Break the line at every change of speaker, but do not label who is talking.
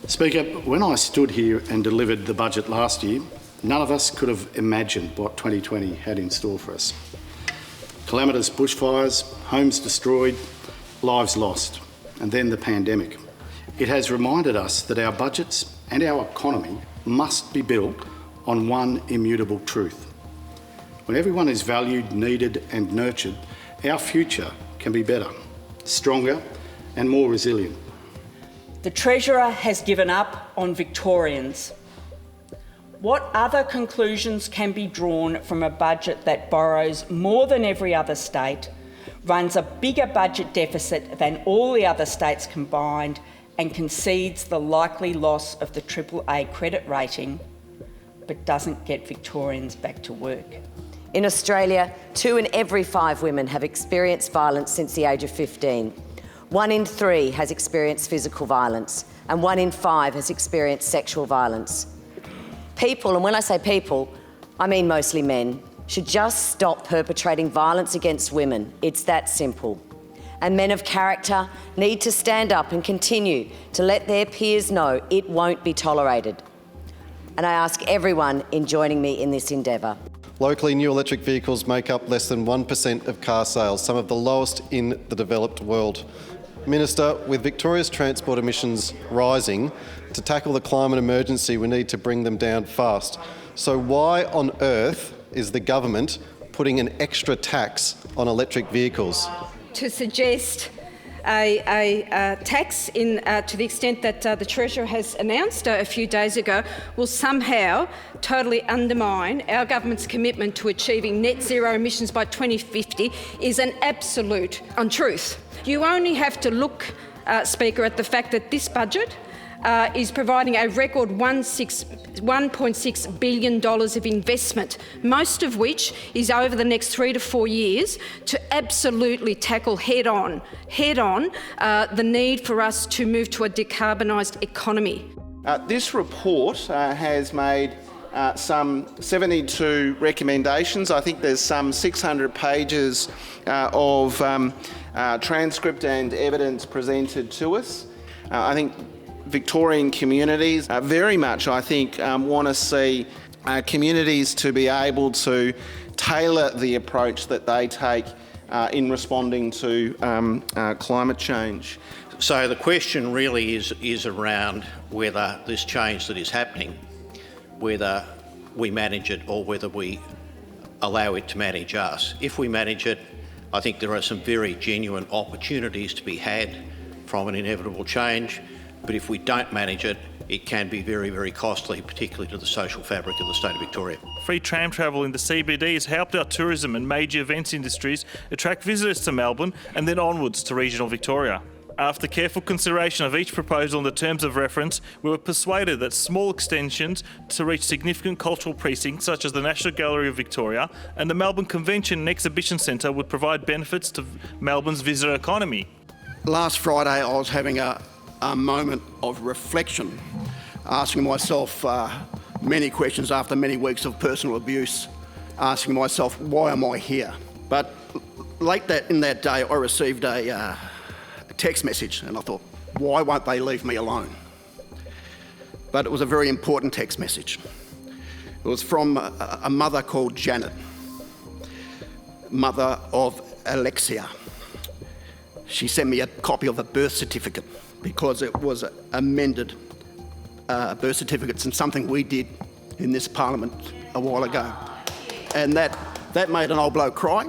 Speaker, when I stood here and delivered the budget last year, none of us could have imagined what 2020 had in store for us. Calamitous bushfires, homes destroyed, lives lost, and then the pandemic. It has reminded us that our budgets and our economy must be built on one immutable truth. When everyone is valued, needed and nurtured, our future can be better, stronger and more resilient.
The Treasurer has given up on Victorians. What other conclusions can be drawn from a budget that borrows more than every other state, runs a bigger budget deficit than all the other states combined, and concedes the likely loss of the AAA credit rating, but doesn't get Victorians back to work?
In Australia, 2 in every 5 women have experienced violence since the age of 15. 1 in 3 has experienced physical violence, and 1 in 5 has experienced sexual violence. People, and when I say people, I mean mostly men, should just stop perpetrating violence against women. It's that simple. And men of character need to stand up and continue to let their peers know it won't be tolerated. And I ask everyone in joining me in this endeavour.
Locally, new electric vehicles make up less than 1% of car sales, some of the lowest in the developed world. Minister, with Victoria's transport emissions rising, to tackle the climate emergency we need to bring them down fast. So why on earth is the government putting an extra tax on electric vehicles?
To suggest a tax to the extent that the Treasurer has announced a few days ago will somehow totally undermine our government's commitment to achieving net zero emissions by 2050 is an absolute untruth. You only have to look, Speaker, at the fact that this budget is providing a record $1.6 billion of investment, most of which is over the next 3 to 4 years, to absolutely tackle head-on the need for us to move to a decarbonised economy.
This report has made some 72 recommendations. I think there's some 600 pages of transcript and evidence presented to us. I think Victorian communities very much, I think, want to see communities to be able to tailor the approach that they take in responding to climate change.
So the question really is around whether this change that is happening, whether we manage it or whether we allow it to manage us. If we manage it, I think there are some very genuine opportunities to be had from an inevitable change. But if we don't manage it, it can be very, very costly, particularly to the social fabric of the state of Victoria.
Free tram travel in the CBD has helped our tourism and major events industries attract visitors to Melbourne and then onwards to regional Victoria. After careful consideration of each proposal and the terms of reference, we were persuaded that small extensions to reach significant cultural precincts such as the National Gallery of Victoria and the Melbourne Convention and Exhibition Centre would provide benefits to Melbourne's visitor economy.
Last Friday I was having a moment of reflection, asking myself many questions after many weeks of personal abuse, asking myself, why am I here? But late in that day, I received a text message and I thought, why won't they leave me alone? But it was a very important text message. It was from a mother called Janet, mother of Alexia. She sent me a copy of a birth certificate because it was amended birth certificates and something we did in this parliament a while ago. And that made an old bloke cry.